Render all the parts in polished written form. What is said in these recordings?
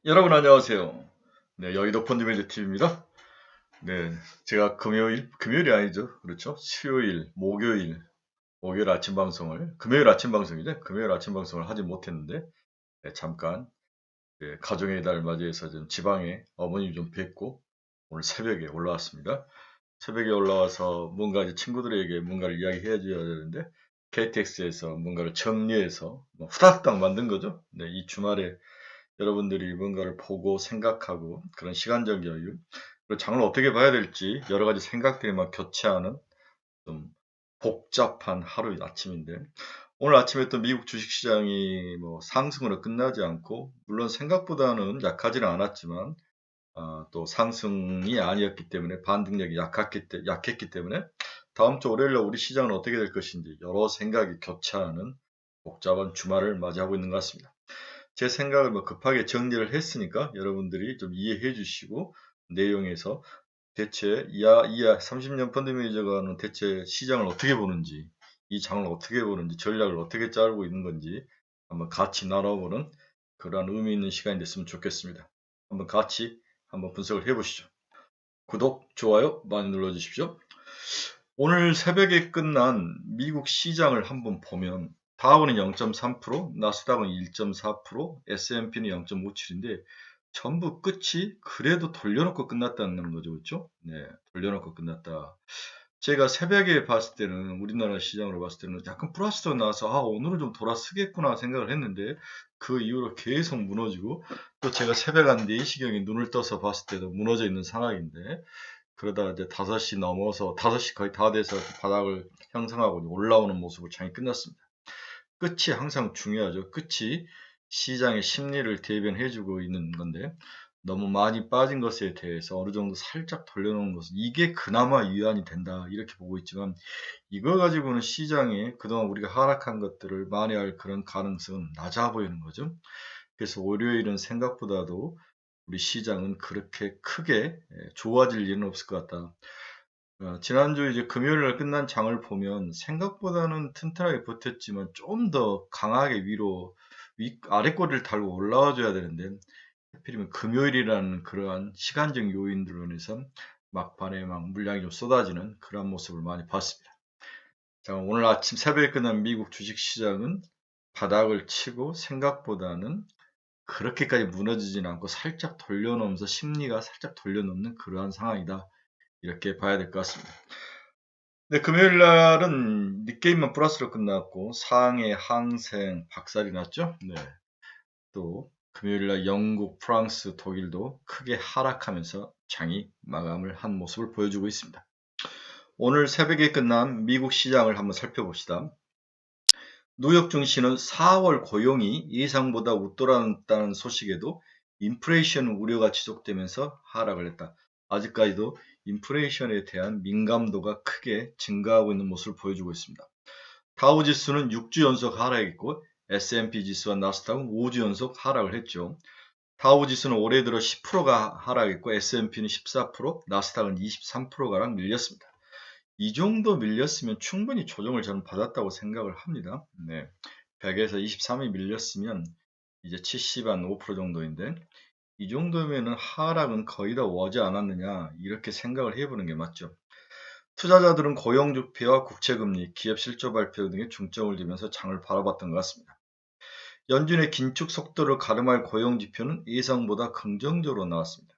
여러분 안녕하세요. 네, 여의도 펀드매니저 TV입니다. 네, 제가 금요일이 아니죠. 그렇죠? 수요일, 목요일 아침 방송을, 금요일 아침 방송이죠. 금요일 아침 방송을 하지 못했는데, 네, 잠깐, 가정의 달 맞이해서 좀 지방에 어머님 좀 뵙고, 오늘 새벽에 올라왔습니다. 새벽에 올라와서 뭔가 이제 친구들에게 뭔가를 이야기해 줘야 되는데, KTX에서 뭔가를 정리해서 후다닥 만든 거죠. 네, 이 주말에 여러분들이 뭔가를 보고 생각하고 그런 시간적 여유, 그리고 장을 어떻게 봐야 될지 여러 가지 생각들이 막 교체하는 좀 복잡한 하루 아침인데, 오늘 아침에 또 미국 주식시장이 뭐 상승으로 끝나지 않고, 물론 생각보다는 약하지는 않았지만, 또 상승이 아니었기 때문에 반등력이 약했기 때문에 다음 주 월요일 날 우리 시장은 어떻게 될 것인지 여러 생각이 교차하는 복잡한 주말을 맞이하고 있는 것 같습니다. 제 생각을 뭐 급하게 정리를 했으니까 여러분들이 좀 이해해 주시고, 내용에서 대체 이하 30년 펀드 매니저가는 대체 시장을 어떻게 보는지, 이 장을 어떻게 보는지, 전략을 어떻게 짜고 있는 건지 한번 같이 나눠보는 그러한 의미 있는 시간이 됐으면 좋겠습니다. 한번 같이 한번 분석을 해 보시죠. 구독, 좋아요 많이 눌러 주십시오. 오늘 새벽에 끝난 미국 시장을 한번 보면 다우는 0.3%, 나스닥은 1.4%, S&P는 0.57인데 전부 끝이 그래도 돌려놓고 끝났다는 거죠. 그렇죠? 네, 돌려놓고 끝났다. 제가 새벽에 봤을 때는, 우리나라 시장으로 봤을 때는 약간 플러스로 나와서 오늘은 좀 돌아서겠구나 생각을 했는데, 그 이후로 계속 무너지고, 또 제가 새벽 한 4시경에 눈을 떠서 봤을 때도 무너져 있는 상황인데, 그러다가 이제 5시 넘어서 5시 거의 다 돼서 바닥을 형성하고 올라오는 모습을 장이 끝났습니다. 끝이 항상 중요하죠. 끝이 시장의 심리를 대변해주고 있는 건데, 너무 많이 빠진 것에 대해서 어느 정도 살짝 돌려놓은 것은 이게 그나마 유한이 된다 이렇게 보고 있지만, 이거 가지고는 시장에 그동안 우리가 하락한 것들을 만회할 그런 가능성은 낮아 보이는 거죠. 그래서 월요일은 생각보다도 우리 시장은 그렇게 크게 좋아질 일은 없을 것 같다. 지난주 이제 금요일 날 끝난 장을 보면 생각보다는 튼튼하게 버텼지만 좀 더 강하게 아래꼬리를 달고 올라와 줘야 되는데, 하필이면 금요일이라는 그러한 시간적 요인들로 인해서 막판에 막 물량이 좀 쏟아지는 그런 모습을 많이 봤습니다. 자, 오늘 아침 새벽에 끝난 미국 주식시장은 바닥을 치고 생각보다는 그렇게까지 무너지진 않고 살짝 돌려놓으면서 심리가 살짝 돌려놓는 그러한 상황이다. 이렇게 봐야 될 것 같습니다. 네, 금요일 날은 닉게임만 플러스로 끝났고 상해, 항생, 박살이 났죠. 네. 또 금요일 날 영국, 프랑스, 독일도 크게 하락하면서 장이 마감을 한 모습을 보여주고 있습니다. 오늘 새벽에 끝난 미국 시장을 한번 살펴봅시다. 뉴욕 증시는 4월 고용이 예상보다 웃돌았다는 소식에도 인플레이션 우려가 지속되면서 하락을 했다. 아직까지도 인플레이션에 대한 민감도가 크게 증가하고 있는 모습을 보여주고 있습니다. 다우 지수는 6주 연속 하락했고, S&P 지수와 나스닥은 5주 연속 하락을 했죠. 다우 지수는 올해 들어 10%가 하락했고, S&P는 14%, 나스닥은 23%가량 밀렸습니다. 이 정도 밀렸으면 충분히 조정을 저는 받았다고 생각을 합니다. 네. 100에서 23이 밀렸으면 이제 70한 5% 정도인데, 이 정도면은 하락은 거의 다 오지 않았느냐 이렇게 생각을 해보는 게 맞죠. 투자자들은 고용지표와 국채금리, 기업 실적 발표 등에 중점을 두면서 장을 바라봤던 것 같습니다. 연준의 긴축 속도를 가름할 고용지표는 예상보다 긍정적으로 나왔습니다.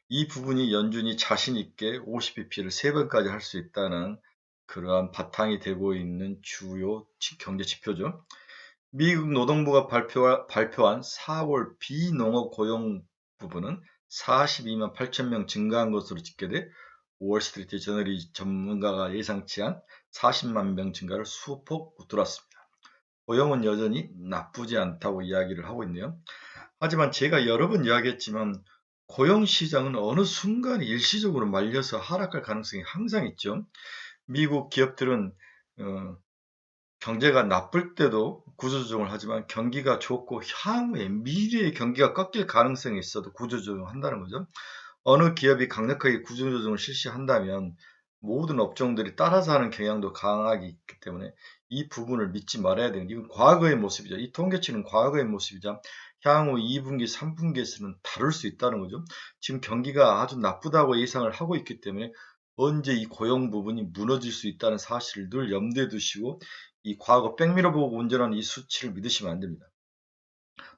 이 부분이 연준이 자신 있게 50bp를 3번까지 할 수 있다는 그러한 바탕이 되고 있는 주요 경제 지표죠. 미국 노동부가 발표한 4월 비농업 고용 부분은 42만 8천 명 증가한 것으로 집계돼, 월스트리트 저널이 전문가가 예상치 한 40만 명 증가를 수폭 웃돌았습니다. 고용은 여전히 나쁘지 않다고 이야기를 하고 있네요. 하지만 제가 여러 번 이야기했지만 고용 시장은 어느 순간 일시적으로 말려서 하락할 가능성이 항상 있죠. 미국 기업들은 경제가 나쁠 때도 구조조정을 하지만, 경기가 좋고 향후에 미래의 경기가 꺾일 가능성이 있어도 구조조정을 한다는 거죠. 어느 기업이 강력하게 구조조정을 실시한다면 모든 업종들이 따라서 하는 경향도 강하게 있기 때문에 이 부분을 믿지 말아야 되는, 이건 과거의 모습이죠. 이 통계치는 과거의 모습이자 향후 2분기, 3분기에서는 다를 수 있다는 거죠. 지금 경기가 아주 나쁘다고 예상을 하고 있기 때문에 언제 이 고용 부분이 무너질 수 있다는 사실을 늘 염두에 두시고 이 과거 백미러 보고 운전하는 이 수치를 믿으시면 안 됩니다.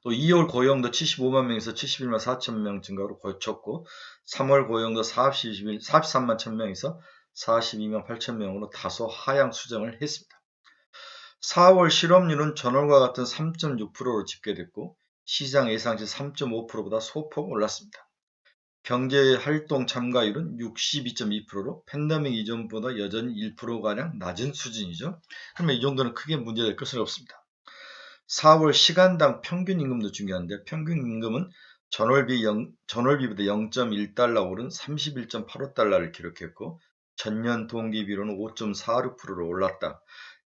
또 2월 고용도 75만 명에서 71만 4천 명 증가로 고쳤고 3월 고용도 43만 1천 명에서 42만 8천 명으로 다소 하향 수정을 했습니다. 4월 실업률은 전월과 같은 3.6%로 집계됐고 시장 예상치 3.5%보다 소폭 올랐습니다. 경제활동 참가율은 62.2%로 팬데믹 이전보다 여전히 1%가량 낮은 수준이죠. 그러면 이 정도는 크게 문제될 것은 없습니다. 4월 시간당 평균 임금도 중요한데 평균 임금은 전월비보다 0.1달러 오른 31.85달러를 기록했고 전년 동기비로는 5.46%로 올랐다.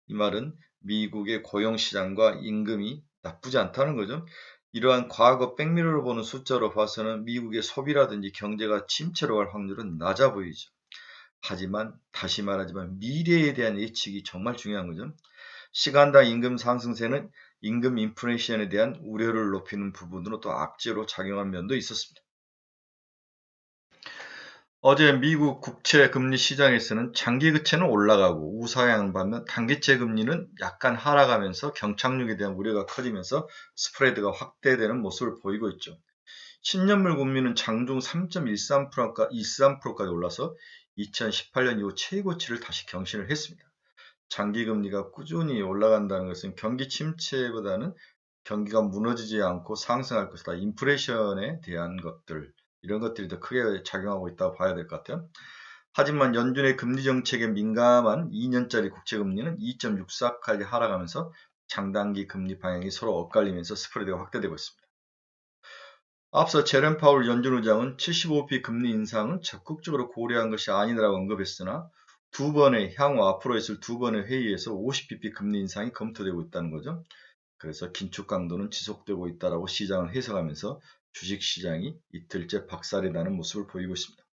이 말은 미국의 고용시장과 임금이 나쁘지 않다는 거죠. 이러한 과거 백미러로 보는 숫자로 봐서는 미국의 소비라든지 경제가 침체로 갈 확률은 낮아 보이죠. 하지만 다시 말하지만 미래에 대한 예측이 정말 중요한 거죠. 시간당 임금 상승세는 임금 인플레이션에 대한 우려를 높이는 부분으로 또 악재로 작용한 면도 있었습니다. 어제 미국 국채 금리 시장에서는 장기 국채는 올라가고 우상향 반면 단기채 금리는 약간 하락하면서 경착륙에 대한 우려가 커지면서 스프레드가 확대되는 모습을 보이고 있죠. 10년물 금리는 장중 3.13%까지 올라서 2018년 이후 최고치를 다시 경신을 했습니다. 장기 금리가 꾸준히 올라간다는 것은 경기 침체보다는 경기가 무너지지 않고 상승할 것이다. 인플레이션에 대한 것들, 이런 것들이 더 크게 작용하고 있다고 봐야 될 것 같아요. 하지만 연준의 금리 정책에 민감한 2년짜리 국채 금리는 2.64까지 하락하면서 장단기 금리 방향이 서로 엇갈리면서 스프레드가 확대되고 있습니다. 앞서 제롬 파월 연준 의장은 75bp 금리 인상은 적극적으로 고려한 것이 아니라고 언급했으나 향후 앞으로 있을 두 번의 회의에서 50bp 금리 인상이 검토되고 있다는 거죠. 그래서 긴축 강도는 지속되고 있다라고 시장을 해석하면서 주식시장이 이틀째 박살이 나는 모습을 보이고 있습니다.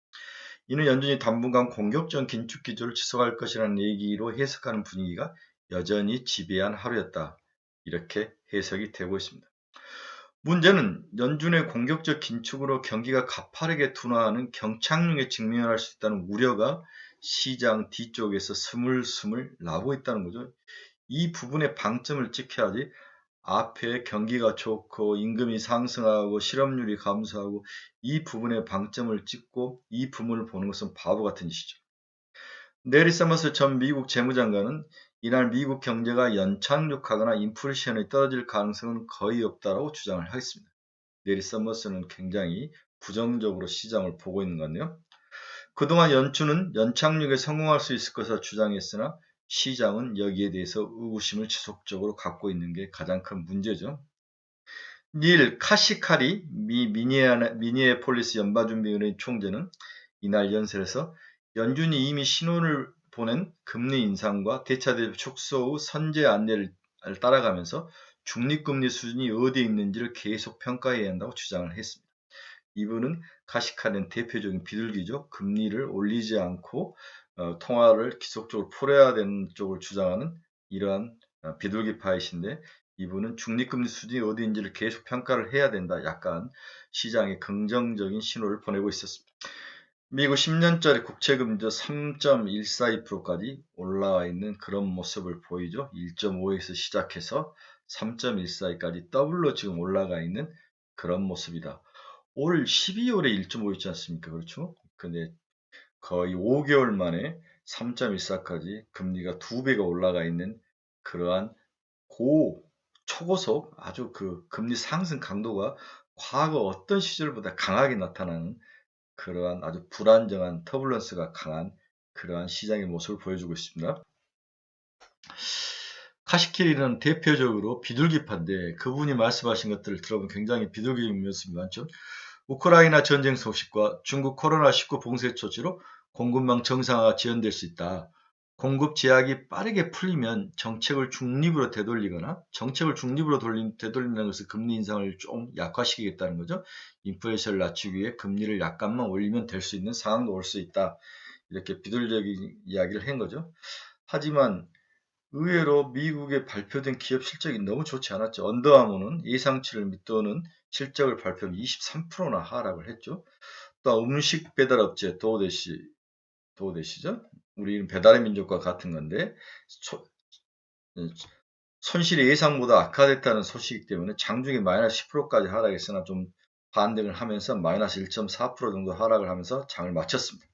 이는 연준이 당분간 공격적 긴축 기조를 지속할 것이라는 얘기로 해석하는 분위기가 여전히 지배한 하루였다. 이렇게 해석이 되고 있습니다. 문제는 연준의 공격적 긴축으로 경기가 가파르게 둔화하는 경착륙에 직면할 수 있다는 우려가 시장 뒤쪽에서 스물스물 나오고 있다는 거죠. 이 부분에 방점을 찍혀야지 앞에 경기가 좋고 임금이 상승하고 실업률이 감소하고 이 부분에 방점을 찍고 이 부분을 보는 것은 바보 같은 짓이죠. 내리 서머스 전 미국 재무장관은 이날 미국 경제가 연착륙하거나 인플레이션이 떨어질 가능성은 거의 없다고 주장을 하겠습니다. 내리 서머스는 굉장히 부정적으로 시장을 보고 있는 것 같네요. 그동안 연준은 연착륙에 성공할 수 있을 것으로 주장했으나 시장은 여기에 대해서 의구심을 지속적으로 갖고 있는 게 가장 큰 문제죠. 닐 카시카리 미니애폴리스 연방준비은행 총재는 이날 연설에서 연준이 이미 신호를 보낸 금리 인상과 대차 대출 축소 후 선제 안내를 따라가면서 중립금리 수준이 어디에 있는지를 계속 평가해야 한다고 주장을 했습니다. 이분은 카시카리는 대표적인 비둘기죠. 금리를 올리지 않고 통화를 지속적으로 풀어야 되는 쪽을 주장하는 이러한 비둘기파이신데 이분은 중립금리 수준이 어디인지를 계속 평가를 해야 된다. 약간 시장에 긍정적인 신호를 보내고 있었습니다. 미국 10년짜리 국채금리도 3.142%까지 올라와 있는 그런 모습을 보이죠. 1.5에서 시작해서 3.142까지 더블로 지금 올라가 있는 그런 모습이다. 올 12월에 1.5였지 않습니까? 그렇죠? 근데 거의 5개월 만에 3.14까지 금리가 2배가 올라가 있는 그러한 초고속 아주 그 금리 상승 강도가 과거 어떤 시절보다 강하게 나타나는 그러한 아주 불안정한 터뷸런스가 강한 그러한 시장의 모습을 보여주고 있습니다. 카시키리는 대표적으로 비둘기파인데 그분이 말씀하신 것들을 들어보면 굉장히 비둘기적인 모습이 많죠. 우크라이나 전쟁 소식과 중국 코로나19 봉쇄 조치로 공급망 정상화가 지연될 수 있다. 공급 제약이 빠르게 풀리면 정책을 중립으로 되돌리거나 정책을 중립으로 되돌린다는 것은 금리 인상을 좀 약화시키겠다는 거죠. 인플레이션을 낮추기 위해 금리를 약간만 올리면 될 수 있는 상황도 올 수 있다. 이렇게 비둘기적인 이야기를 한 거죠. 하지만 의외로 미국에 발표된 기업 실적이 너무 좋지 않았죠. 언더아머는 예상치를 밑도는 실적을 발표하면 23%나 하락을 했죠. 또 음식 배달 업체 도우대시죠? 우리 배달의 민족과 같은 건데 손실이 예상보다 악화됐다는 소식 때문에 장중에 마이너스 10%까지 하락했으나 좀 반등을 하면서 마이너스 1.4% 정도 하락을 하면서 장을 마쳤습니다.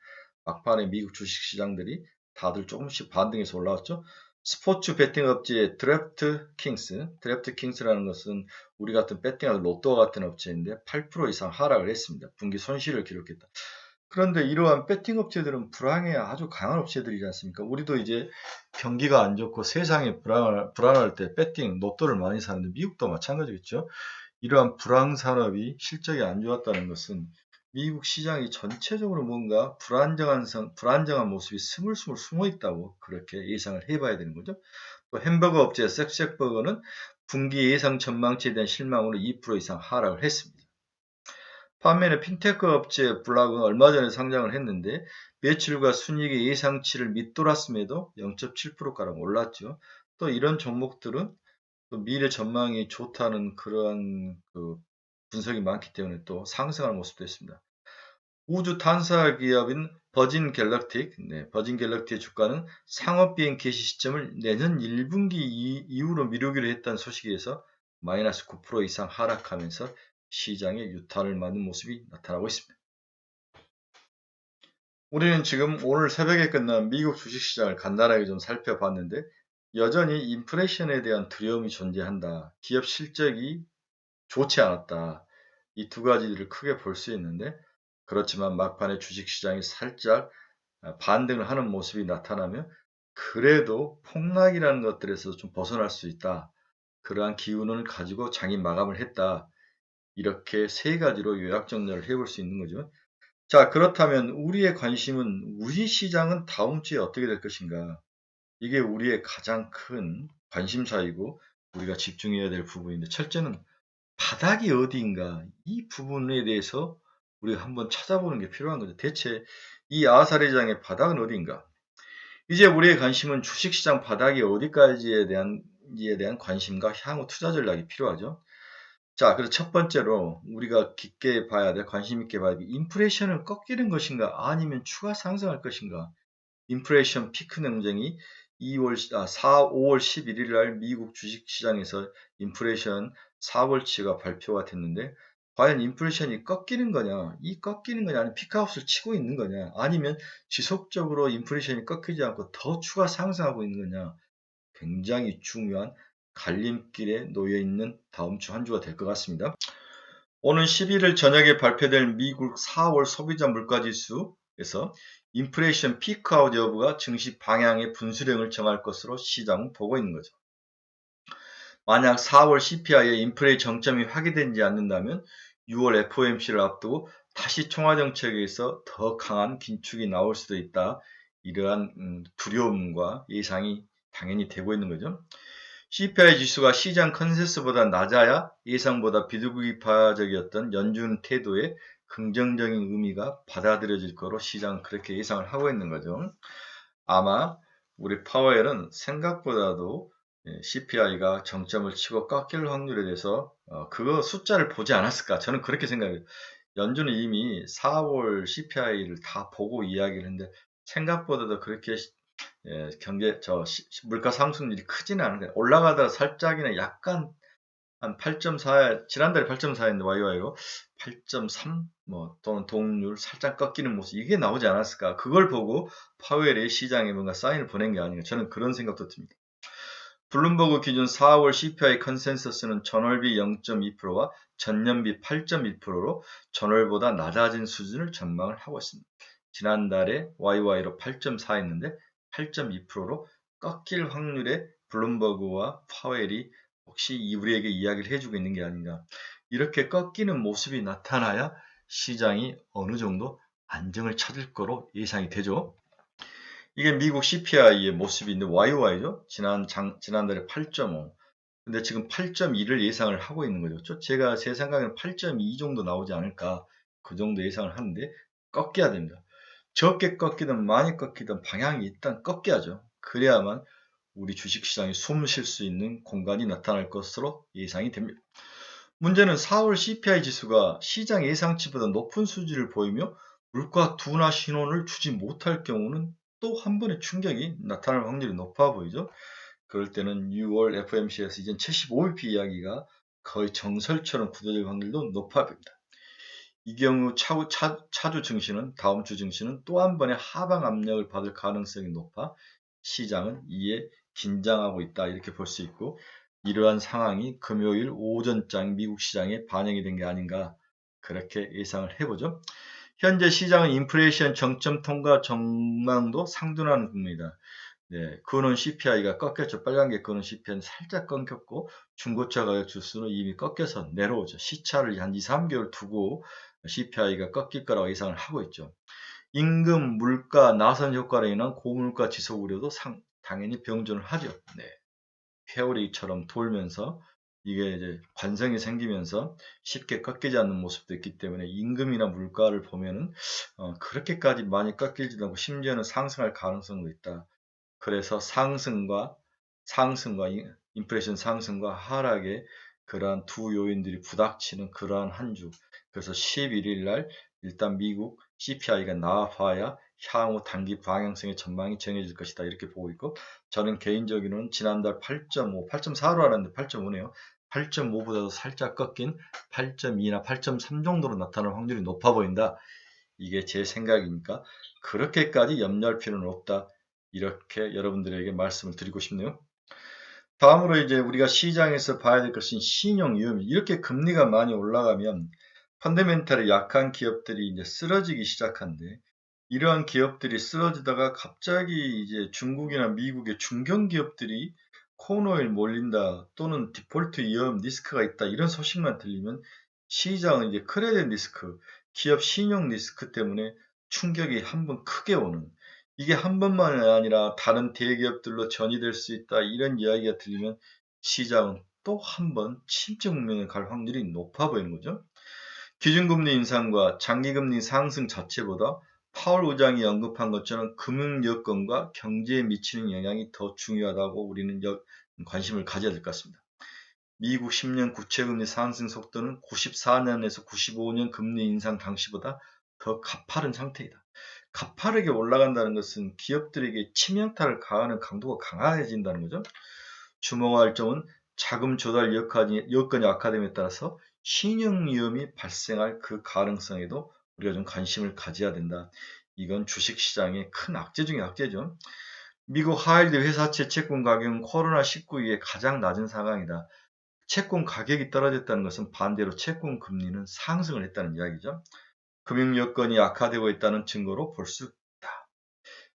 막판에 미국 주식시장들이 다들 조금씩 반등해서 올라왔죠. 스포츠 베팅 업체 드래프트킹스라는 것은 우리 같은 베팅하는 로또와 같은 업체인데 8% 이상 하락을 했습니다. 분기 손실을 기록했다. 그런데 이러한 배팅 업체들은 불황에 아주 강한 업체들이지 않습니까? 우리도 이제 경기가 안 좋고 세상이 불안할 때 배팅, 로또를 많이 사는데 미국도 마찬가지겠죠. 이러한 불황 산업이 실적이 안 좋았다는 것은 미국 시장이 전체적으로 뭔가 불안정한 모습이 스물스물 숨어 있다고 그렇게 예상을 해봐야 되는 거죠. 또 햄버거 업체 섹sek버거는 분기 예상 전망치에 대한 실망으로 2% 이상 하락을 했습니다. 반면에 핀테크 업체 블락은 얼마 전에 상장을 했는데 매출과 순이익의 예상치를 밑돌았음에도 0.7%가량 올랐죠. 또 이런 종목들은 또 미래 전망이 좋다는 그러한 분석이 많기 때문에 또 상승하는 모습도 있습니다. 우주 탐사 기업인 버진 갤럭틱의 주가는 상업 비행 개시 시점을 내년 1분기 이후로 미루기로 했다는 소식에서 마이너스 9% 이상 하락하면서 시장에 유탄을 맞는 모습이 나타나고 있습니다. 우리는 지금 오늘 새벽에 끝난 미국 주식시장을 간단하게 좀 살펴봤는데 여전히 인플레이션에 대한 두려움이 존재한다. 기업 실적이 좋지 않았다. 이 두 가지를 크게 볼 수 있는데 그렇지만 막판에 주식시장이 살짝 반등을 하는 모습이 나타나면 그래도 폭락이라는 것들에서 좀 벗어날 수 있다. 그러한 기운을 가지고 장이 마감을 했다. 이렇게 세 가지로 요약 정리를 해볼 수 있는 거죠. 자, 그렇다면 우리의 관심은 우리 시장은 다음 주에 어떻게 될 것인가? 이게 우리의 가장 큰 관심사이고 우리가 집중해야 될 부분인데 첫째는 바닥이 어디인가? 이 부분에 대해서 우리가 한번 찾아보는 게 필요한 거죠. 대체 이 아사리장의 바닥은 어디인가? 이제 우리의 관심은 주식시장 바닥이 어디까지에 대한 관심과 향후 투자 전략이 필요하죠. 자, 그래서 첫 번째로 우리가 깊게 봐야 돼, 관심 있게 봐야 돼. 인플레이션을 꺾이는 것인가, 아니면 추가 상승할 것인가? 인플레이션 피크 논쟁이 5월 11일 날 미국 주식시장에서 인플레이션 4월치가 발표가 됐는데, 과연 인플레이션이 꺾이는 거냐, 이 꺾이는 거냐, 아니면 피크아웃을 치고 있는 거냐, 아니면 지속적으로 인플레이션이 꺾이지 않고 더 추가 상승하고 있는 거냐, 굉장히 중요한 갈림길에 놓여 있는 다음 주 한 주가 될 것 같습니다. 오늘 11일 저녁에 발표될 미국 4월 소비자 물가지수에서 인플레이션 피크아웃 여부가 증시 방향의 분수령을 정할 것으로 시장은 보고 있는 거죠. 만약 4월 CPI의 인플레이 정점이 확인되지 않는다면 6월 FOMC를 앞두고 다시 총화정책에서 더 강한 긴축이 나올 수도 있다. 이러한 두려움과 예상이 당연히 되고 있는 거죠. CPI 지수가 시장 컨센서스보다 낮아야 예상보다 비둘기파적이었던 연준 태도의 긍정적인 의미가 받아들여질 거로 시장은 그렇게 예상을 하고 있는 거죠. 아마 우리 파웰은 생각보다도 CPI가 정점을 치고 꺾일 확률에 대해서 그거 숫자를 보지 않았을까? 저는 그렇게 생각해요. 연준은 이미 4월 CPI를 다 보고 이야기를 했는데 생각보다도 그렇게 물가 상승률이 크지는 않은 거예요. 올라가다가 살짝이나 약간 한 8.4, 지난달에 8.4였는데 YY로 8.3 또는 동률 살짝 꺾이는 모습 이게 나오지 않았을까? 그걸 보고 파웰이 시장에 뭔가 사인을 보낸 게 아닌가? 저는 그런 생각도 듭니다. 블룸버그 기준 4월 CPI 컨센서스는 전월비 0.2%와 전년비 8.1%로 전월보다 낮아진 수준을 전망을 하고 있습니다. 지난달에 YY로 8.4였는데 8.2%로 꺾일 확률에 블룸버그와 파웰이 혹시 우리에게 이야기를 해주고 있는 게 아닌가. 이렇게 꺾이는 모습이 나타나야 시장이 어느 정도 안정을 찾을 거로 예상이 되죠. 이게 미국 CPI의 모습인데 YY죠. 지난달에 8.5. 근데 지금 8.2를 예상을 하고 있는 거죠. 제가 제 생각에는 8.2 정도 나오지 않을까. 그 정도 예상을 하는데 꺾여야 됩니다. 적게 꺾이든 많이 꺾이든 방향이 일단 꺾여야죠. 그래야만 우리 주식시장이 숨 쉴 수 있는 공간이 나타날 것으로 예상이 됩니다. 문제는 4월 CPI 지수가 시장 예상치보다 높은 수지를 보이며 물가 둔화 신호를 주지 못할 경우는 또 한 번의 충격이 나타날 확률이 높아 보이죠. 그럴 때는 6월 FOMC에서 이젠 75bp 이야기가 거의 정설처럼 굳어질 확률도 높아 보입니다. 이 경우 차주 증시는 다음 주 증시는 또 한 번의 하방 압력을 받을 가능성이 높아 시장은 이에 긴장하고 있다 이렇게 볼 수 있고 이러한 상황이 금요일 오전장 미국 시장에 반영이 된 게 아닌가 그렇게 예상을 해보죠. 현재 시장은 인플레이션 정점 통과 전망도 상둔하는 국면이다. 네, 그거는 CPI가 꺾였죠. 빨간 게 그거는 CPI는 살짝 꺾였고 중고차 가격 지수는 이미 꺾여서 내려오죠. 시차를 한 2, 3개월 두고 CPI가 꺾일 거라고 예상을 하고 있죠. 임금, 물가, 나선 효과로 인한 고물가 지속 우려도 당연히 병존을 하죠. 네. 회오리처럼 돌면서 이게 이제 관성이 생기면서 쉽게 꺾이지 않는 모습도 있기 때문에 임금이나 물가를 보면은 그렇게까지 많이 꺾이지도 않고 심지어는 상승할 가능성도 있다. 그래서 상승과 인플레이션 상승과 하락의 그러한 두 요인들이 부닥치는 그러한 한 주. 그래서 11일 날 일단 미국 CPI가 나와봐야 향후 단기 방향성의 전망이 정해질 것이다. 이렇게 보고 있고 저는 개인적으로는 지난달 8.5, 8.4로 알았는데 8.5네요. 8.5보다도 살짝 꺾인 8.2나 8.3 정도로 나타날 확률이 높아 보인다. 이게 제 생각이니까 그렇게까지 염려할 필요는 없다. 이렇게 여러분들에게 말씀을 드리고 싶네요. 다음으로 이제 우리가 시장에서 봐야 될 것은 신용 위험. 이렇게 금리가 많이 올라가면 펀더멘탈이 약한 기업들이 이제 쓰러지기 시작한데 이러한 기업들이 쓰러지다가 갑자기 이제 중국이나 미국의 중견 기업들이 코너에 몰린다 또는 디폴트 위험 리스크가 있다 이런 소식만 들리면 시장은 이제 크레딧 리스크, 기업 신용 리스크 때문에 충격이 한 번 크게 오는 이게 한 번만이 아니라 다른 대기업들로 전이될 수 있다 이런 이야기가 들리면 시장은 또 한 번 침체 국면에 갈 확률이 높아 보이는 거죠. 기준금리 인상과 장기금리 상승 자체보다 파월 의장이 언급한 것처럼 금융 여건과 경제에 미치는 영향이 더 중요하다고 우리는 관심을 가져야 될 것 같습니다. 미국 10년 국채금리 상승 속도는 94년에서 95년 금리 인상 당시보다 더 가파른 상태이다. 가파르게 올라간다는 것은 기업들에게 치명타를 가하는 강도가 강해진다는 거죠. 주목할 점은 자금 조달 여건이 악화됨에 따라서 신용 위험이 발생할 그 가능성에도 우리가 좀 관심을 가져야 된다. 이건 주식시장의 큰 악재 중의 악재죠. 미국 하이힐드 회사채 채권 가격은 코로나19 이후에 가장 낮은 상황이다. 채권 가격이 떨어졌다는 것은 반대로 채권 금리는 상승을 했다는 이야기죠. 금융 여건이 악화되고 있다는 증거로 볼 수 있다.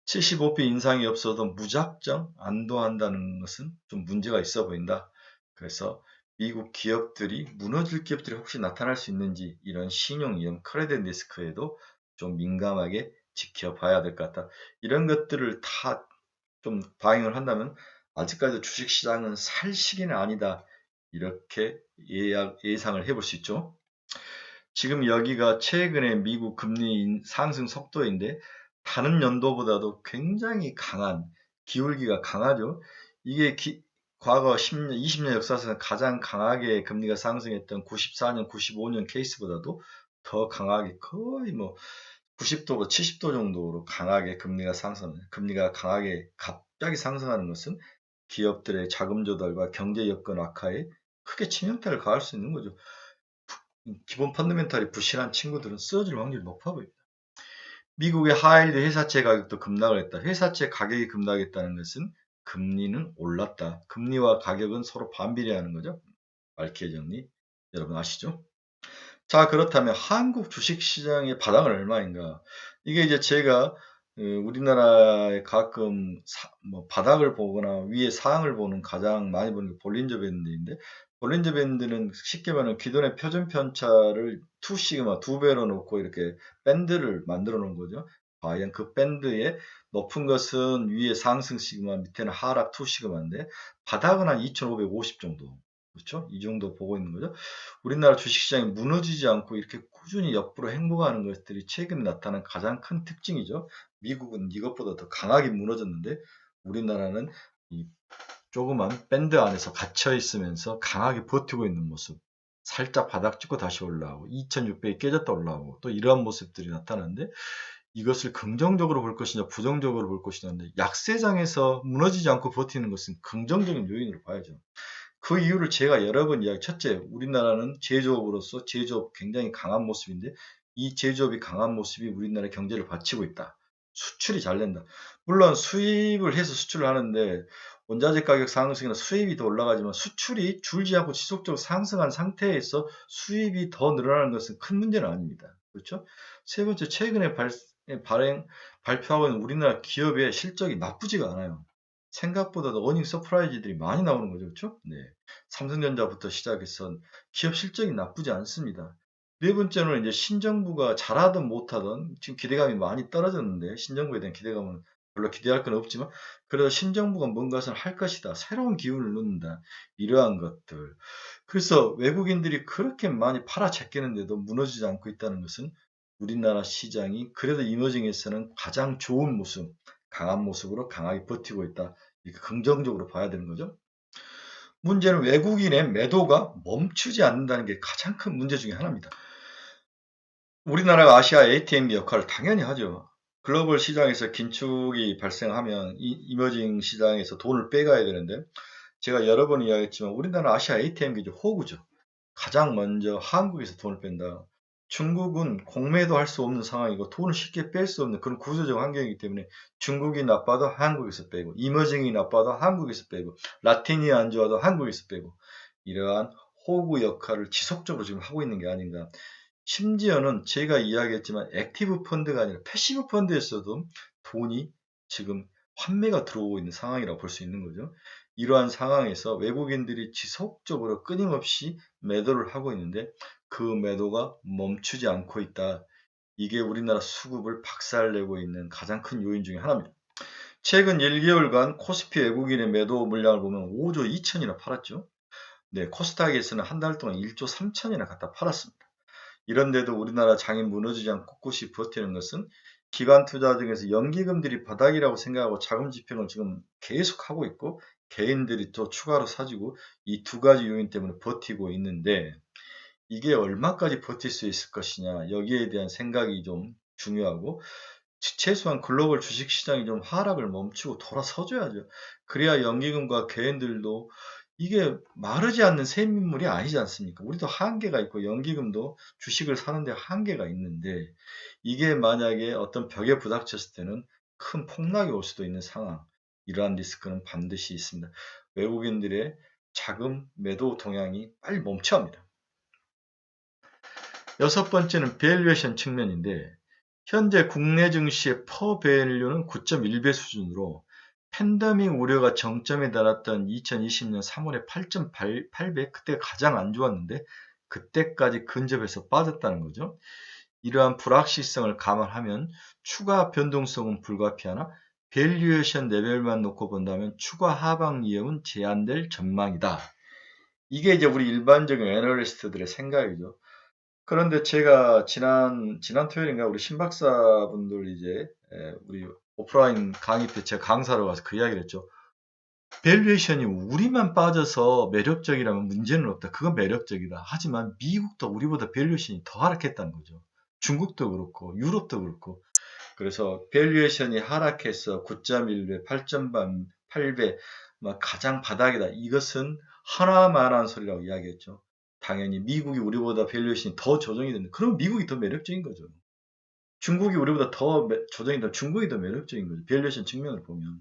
75배 인상이 없어도 무작정 안도한다는 것은 좀 문제가 있어 보인다. 그래서 미국 기업들이 무너질 기업들이 혹시 나타날 수 있는지 이런 신용 위험 크레딧 리스크에도 좀 민감하게 지켜봐야 될 것 같다. 이런 것들을 다 좀 반영을 한다면 아직까지 주식시장은 살 시기는 아니다. 이렇게 예상을 해볼 수 있죠. 지금 여기가 최근에 미국 금리 상승 속도인데 다른 연도보다도 굉장히 강한 기울기가 강하죠. 이게 과거 10년, 20년 역사에서 가장 강하게 금리가 상승했던 94년, 95년 케이스보다도 더 강하게 거의 뭐 90도, 70도 정도로 강하게 금리가 강하게 갑자기 상승하는 것은 기업들의 자금 조달과 경제 여건 악화에 크게 치명타를 가할 수 있는 거죠. 기본 펀더멘탈이 부실한 친구들은 쓰러질 확률이 높아 보입니다. 미국의 하이힐드 회사채 가격도 급락을 했다. 회사채 가격이 급락했다는 것은 금리는 올랐다. 금리와 가격은 서로 반비례하는 거죠. 알키의 정리 여러분 아시죠? 자, 그렇다면 한국 주식시장의 바닥은 얼마인가? 이게 이제 제가 우리나라에 가끔 바닥을 보거나 위에 상을 보는 가장 많이 보는 게 볼린저 밴드인데 볼린저 밴드는 쉽게 말하면 기존의 표준 편차를 2시그마 2배로 놓고 이렇게 밴드를 만들어 놓은 거죠. 과연 그 밴드의 높은 것은 위에 상승 시그마 밑에는 하락 2시그마인데 바닥은 한 2550 정도. 그렇죠? 이 정도 보고 있는 거죠. 우리나라 주식시장이 무너지지 않고 이렇게 꾸준히 옆으로 행보하는 것들이 최근에 나타난 가장 큰 특징이죠. 미국은 이것보다 더 강하게 무너졌는데 우리나라는 이 조그만 밴드 안에서 갇혀 있으면서 강하게 버티고 있는 모습. 살짝 바닥 찍고 다시 올라오고 2600이 깨졌다 올라오고 또 이러한 모습들이 나타나는데 이것을 긍정적으로 볼 것이냐 부정적으로 볼 것이냐 약세장에서 무너지지 않고 버티는 것은 긍정적인 요인으로 봐야죠. 그 이유를 제가 여러 번 이야기, 첫째, 우리나라는 제조업으로서 제조업 굉장히 강한 모습인데 이 제조업이 강한 모습이 우리나라 경제를 받치고 있다. 수출이 잘 된다. 물론 수입을 해서 수출을 하는데 원자재 가격 상승이나 수입이 더 올라가지만 수출이 줄지 않고 지속적으로 상승한 상태에서 수입이 더 늘어나는 것은 큰 문제는 아닙니다. 그렇죠? 세 번째, 최근에 발표하고 있는 우리나라 기업의 실적이 나쁘지가 않아요. 생각보다도 어닝 서프라이즈들이 많이 나오는 거죠. 그렇죠? 네. 삼성전자부터 시작해서 기업 실적이 나쁘지 않습니다. 네 번째는 이제 신정부가 잘하든 못하든 지금 기대감이 많이 떨어졌는데 신정부에 대한 기대감은 별로 기대할 건 없지만 그래도 신정부가 뭔가를 할 것이다. 새로운 기운을 넣는다. 이러한 것들. 그래서 외국인들이 그렇게 많이 팔아제끼는데도 무너지지 않고 있다는 것은 우리나라 시장이 그래도 이머징에서는 가장 좋은 모습, 강한 모습으로 강하게 버티고 있다. 이렇게 긍정적으로 봐야 되는 거죠. 문제는 외국인의 매도가 멈추지 않는다는 게 가장 큰 문제 중에 하나입니다. 우리나라가 아시아 ATM 역할을 당연히 하죠. 글로벌 시장에서 긴축이 발생하면 이머징 시장에서 돈을 빼가야 되는데 제가 여러 번 이야기했지만 우리나라 아시아 ATM 기지 호구죠. 가장 먼저 한국에서 돈을 뺀다. 중국은 공매도 할 수 없는 상황이고 돈을 쉽게 뺄 수 없는 그런 구조적 환경이기 때문에 중국이 나빠도 한국에서 빼고 이머징이 나빠도 한국에서 빼고 라틴이 안 좋아도 한국에서 빼고 이러한 호구 역할을 지속적으로 지금 하고 있는 게 아닌가. 심지어는 제가 이야기했지만 액티브 펀드가 아니라 패시브 펀드에서도 돈이 지금 환매가 들어오고 있는 상황이라고 볼 수 있는 거죠. 이러한 상황에서 외국인들이 지속적으로 끊임없이 매도를 하고 있는데 그 매도가 멈추지 않고 있다. 이게 우리나라 수급을 박살내고 있는 가장 큰 요인 중에 하나입니다. 최근 1개월간 코스피 외국인의 매도 물량을 보면 5조 2천이나 팔았죠. 네, 코스닥에서는 한 달 동안 1조 3천이나 갖다 팔았습니다. 이런데도 우리나라 장이 무너지지 않고 꿋꿋이 버티는 것은 기관 투자 중에서 연기금들이 바닥이라고 생각하고 자금 집행을 지금 계속하고 있고 개인들이 또 추가로 사주고 이 두 가지 요인 때문에 버티고 있는데 이게 얼마까지 버틸 수 있을 것이냐 여기에 대한 생각이 좀 중요하고 최소한 글로벌 주식시장이 좀 하락을 멈추고 돌아서줘야죠. 그래야 연기금과 개인들도 이게 마르지 않는 샘물이 아니지 않습니까? 우리도 한계가 있고 연기금도 주식을 사는데 한계가 있는데 이게 만약에 어떤 벽에 부닥쳤을 때는 큰 폭락이 올 수도 있는 상황. 이러한 리스크는 반드시 있습니다. 외국인들의 자금 매도 동향이 빨리 멈춰야 합니다. 여섯 번째는 밸류에이션 측면인데 현재 국내 증시의 퍼밸류는 9.1배 수준으로 팬데믹 우려가 정점에 달았던 2020년 3월에 8.8배 그때 가장 안 좋았는데 그때까지 근접해서 빠졌다는 거죠. 이러한 불확실성을 감안하면 추가 변동성은 불가피하나 밸류에이션 레벨만 놓고 본다면 추가 하방 위험은 제한될 전망이다. 이게 이제 우리 일반적인 애널리스트들의 생각이죠. 그런데 제가 지난 토요일인가 우리 신박사분들 이제 우리 오프라인 강의 때 제가 강사로 가서 그 이야기를 했죠. 밸류에이션이 우리만 빠져서 매력적이라면 문제는 없다. 그건 매력적이다. 하지만 미국도 우리보다 밸류에이션이 더 하락했다는 거죠. 중국도 그렇고 유럽도 그렇고. 그래서 밸류에이션이 하락해서 9.1배, 8.8배 막 가장 바닥이다. 이것은 하나만한 소리라고 이야기했죠. 당연히 미국이 우리보다 밸류에이션이 더 조정이 된다. 그럼 미국이 더 매력적인 거죠. 중국이 우리보다 더 조정이 더 중국이 더 매력적인 거죠. 밸류에이션 측면을 보면.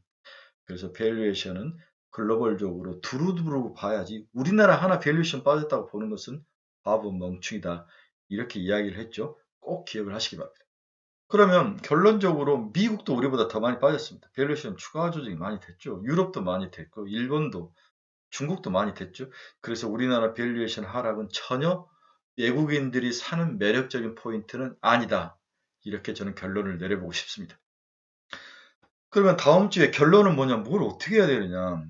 그래서 밸류에이션은 글로벌적으로 두루두루 봐야지 우리나라 하나 밸류에이션 빠졌다고 보는 것은 바보 멍충이다. 이렇게 이야기를 했죠. 꼭 기억을 하시기 바랍니다. 그러면 결론적으로 미국도 우리보다 더 많이 빠졌습니다. 밸류에이션 추가 조정이 많이 됐죠. 유럽도 많이 됐고 일본도 중국도 많이 됐죠. 그래서 우리나라 밸류에이션 하락은 전혀 외국인들이 사는 매력적인 포인트는 아니다. 이렇게 저는 결론을 내려보고 싶습니다. 그러면 다음 주에 결론은 뭐냐? 뭘 어떻게 해야 되느냐?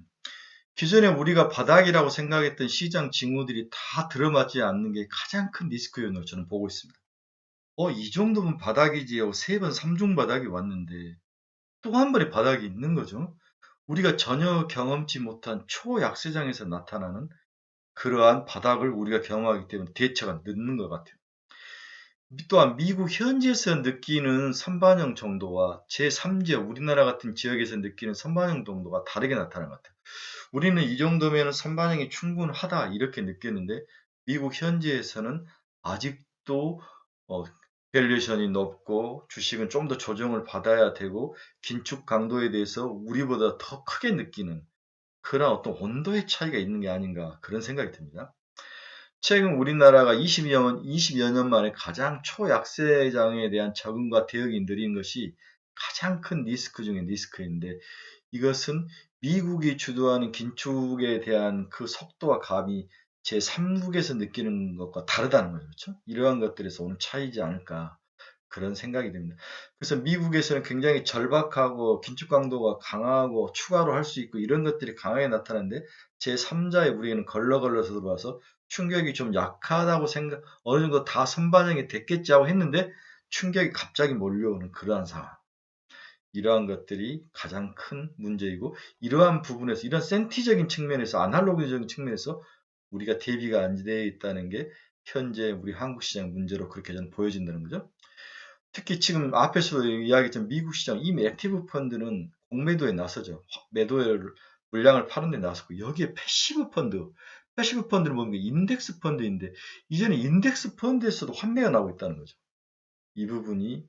기존에 우리가 바닥이라고 생각했던 시장 징후들이 다 들어맞지 않는 게 가장 큰 리스크 요인으로 저는 보고 있습니다. 이 정도면 바닥이지 하고 세 번 3중 바닥이 왔는데 또 한 번의 바닥이 있는 거죠. 우리가 전혀 경험치 못한 초약세장에서 나타나는 그러한 바닥을 우리가 경험하기 때문에 대처가 늦는 것 같아요. 또한 미국 현지에서 느끼는 선반영 정도와 제3지역 우리나라 같은 지역에서 느끼는 선반영 정도가 다르게 나타나는 것 같아요. 우리는 이 정도면 선반영이 충분하다 이렇게 느꼈는데 미국 현지에서는 아직도 밸류에이션이 높고 주식은 좀 더 조정을 받아야 되고 긴축 강도에 대해서 우리보다 더 크게 느끼는 그런 어떤 온도의 차이가 있는 게 아닌가 그런 생각이 듭니다. 최근 우리나라가 20여 년 만에 가장 초약세장에 대한 적응과 대응이 느린 것이 가장 큰 리스크 중에 리스크인데 이것은 미국이 주도하는 긴축에 대한 그 속도와 감이 제3국에서 느끼는 것과 다르다는 거죠. 그렇죠? 이러한 것들에서 오는 차이지 않을까 그런 생각이 듭니다. 그래서 미국에서는 굉장히 절박하고 긴축 강도가 강하고 추가로 할 수 있고 이런 것들이 강하게 나타나는데 제3자의 우리에는 걸러걸러서 들어와서 충격이 좀 약하다고 어느 정도 다 선반영이 됐겠지 하고 했는데 충격이 갑자기 몰려오는 그러한 상황. 이러한 것들이 가장 큰 문제이고 이러한 부분에서 이런 센티적인 측면에서 아날로그적인 측면에서 우리가 대비가 안 되어 있다는 게 현재 우리 한국 시장 문제로 그렇게 저는 보여진다는 거죠. 특히 지금 앞에서 이야기했던 미국 시장 이미 액티브 펀드는 공매도에 나서죠. 매도에 물량을 파는 데 나섰고 여기에 패시브 펀드는 뭡니까? 인덱스 펀드인데 이제는 인덱스 펀드에서도 환매가 나오고 있다는 거죠. 이 부분이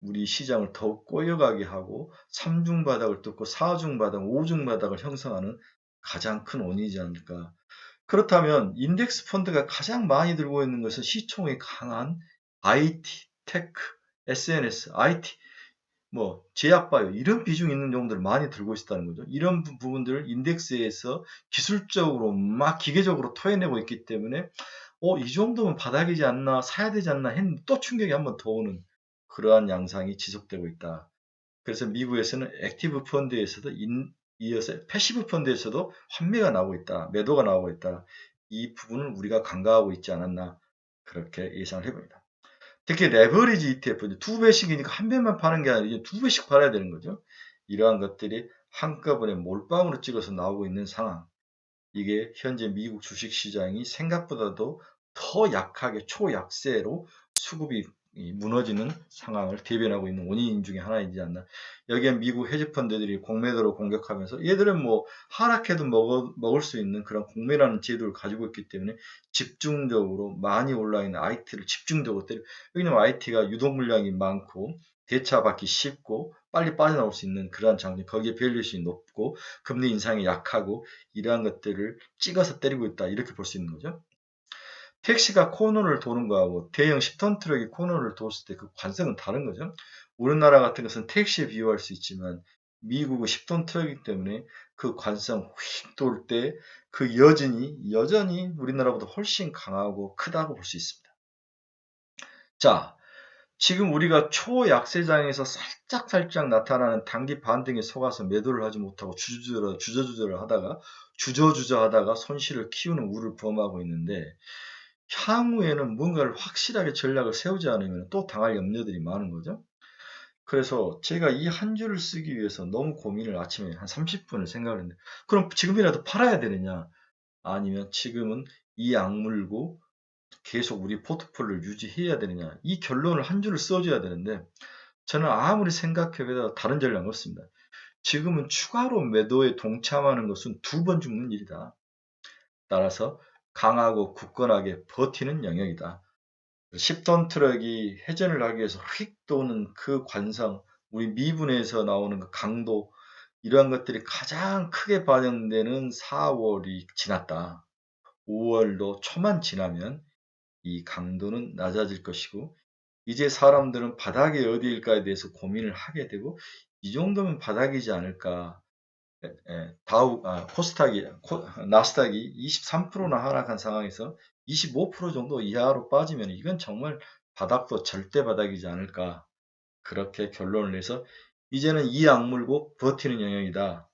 우리 시장을 더욱 꼬여가게 하고 3중 바닥을 뚫고 4중 바닥, 5중 바닥을 형성하는 가장 큰 원인이지 않을까. 그렇다면 인덱스 펀드가 가장 많이 들고 있는 것은 시총이 강한 IT, 테크, SNS, IT, 제약바이오 이런 비중 있는 종들을 많이 들고 있다는 거죠. 이런 부분들을 인덱스에서 기술적으로 막 기계적으로 토해내고 있기 때문에 이 정도면 바닥이지 않나 사야 되지 않나 했는데 또 충격이 한번 더 오는 그러한 양상이 지속되고 있다. 그래서 미국에서는 액티브 펀드에서도 이어서 패시브 펀드에서도 환매가 나오고 있다. 매도가 나오고 있다. 이 부분을 우리가 간과하고 있지 않았나 그렇게 예상을 해봅니다. 특히 레버리지 ETF 두 배씩이니까 한 배만 파는 게 아니라 이제 두 배씩 팔아야 되는 거죠. 이러한 것들이 한꺼번에 몰빵으로 찍어서 나오고 있는 상황. 이게 현재 미국 주식시장이 생각보다도 더 약하게 초약세로 수급이 무너지는 상황을 대변하고 있는 원인 중에 하나이지 않나. 여기에 미국 헤지펀드들이 공매도로 공격하면서 얘들은 하락해도 먹을 수 있는 그런 공매라는 제도를 가지고 있기 때문에 집중적으로 많이 올라있는 IT를 집중적으로 때려. 왜냐면 IT가 유동 물량이 많고 대차받기 쉽고 빨리 빠져나올 수 있는 그러한 장점, 거기에 밸류에이션이 높고 금리 인상이 약하고 이러한 것들을 찍어서 때리고 있다 이렇게 볼 수 있는 거죠. 택시가 코너를 도는 거하고 대형 10톤 트럭이 코너를 돌았을 때 그 관성은 다른 거죠. 우리나라 같은 것은 택시에 비유할 수 있지만 미국은 10톤 트럭이기 때문에 그 관성 휙 돌 때 그 여전히 우리나라보다 훨씬 강하고 크다고 볼 수 있습니다. 자, 지금 우리가 초약세장에서 살짝 나타나는 단기 반등에 속아서 매도를 하지 못하고 주저주저를 하다가 손실을 키우는 우를 범하고 있는데 향후에는 뭔가를 확실하게 전략을 세우지 않으면 또 당할 염려들이 많은 거죠. 그래서 제가 이 한 줄을 쓰기 위해서 너무 고민을 아침에 한 30분을 생각을 했는데 그럼 지금이라도 팔아야 되느냐 아니면 지금은 이 악물고 계속 우리 포트폴리오를 유지해야 되느냐 이 결론을 한 줄을 써줘야 되는데 저는 아무리 생각해봐도 다른 전략은 없습니다. 지금은 추가로 매도에 동참하는 것은 두 번 죽는 일이다. 따라서 강하고 굳건하게 버티는 영역이다. 10톤 트럭이 회전을 하기 위해서 휙 도는 그 관성, 우리 미분에서 나오는 그 강도, 이러한 것들이 가장 크게 반영되는 4월이 지났다. 5월도 초만 지나면 이 강도는 낮아질 것이고 이제 사람들은 바닥이 어디일까에 대해서 고민을 하게 되고 이 정도면 바닥이지 않을까. 나스닥이 23%나 하락한 상황에서 25% 정도 이하로 빠지면 이건 정말 바닥도 절대 바닥이지 않을까. 그렇게 결론을 내서 이제는 이 악물고 버티는 영역이다.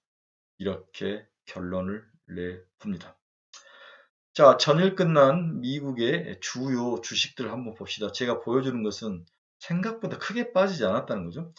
이렇게 결론을 내봅니다. 자, 전일 끝난 미국의 주요 주식들 한번 봅시다. 제가 보여주는 것은 생각보다 크게 빠지지 않았다는 거죠.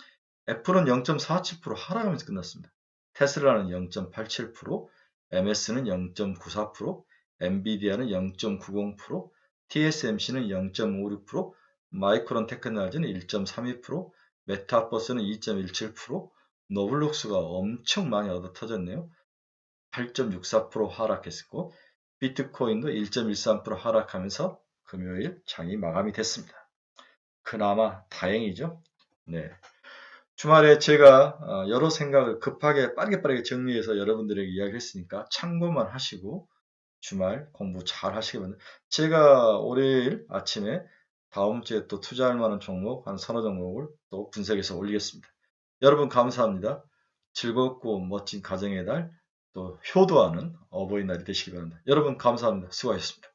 애플은 0.47% 하락하면서 끝났습니다. 테슬라는 0.87%, MS는 0.94%, 엔비디아는 0.90%, TSMC는 0.56%, 마이크론 테크놀로지는 1.32%, 메타버스는 2.17%, 노블록스가 엄청 많이 얻어 터졌네요. 8.64% 하락했고, 비트코인도 1.13% 하락하면서 금요일 장이 마감이 됐습니다. 그나마 다행이죠. 네. 주말에 제가 여러 생각을 급하게 빠르게 정리해서 여러분들에게 이야기했으니까 참고만 하시고 주말 공부 잘 하시기 바랍니다. 제가 월요일 아침에 다음 주에 또 투자할 만한 종목 한 서너 종목을 또 분석해서 올리겠습니다. 여러분 감사합니다. 즐겁고 멋진 가정의 달, 또 효도하는 어버이날이 되시기 바랍니다. 여러분 감사합니다. 수고하셨습니다.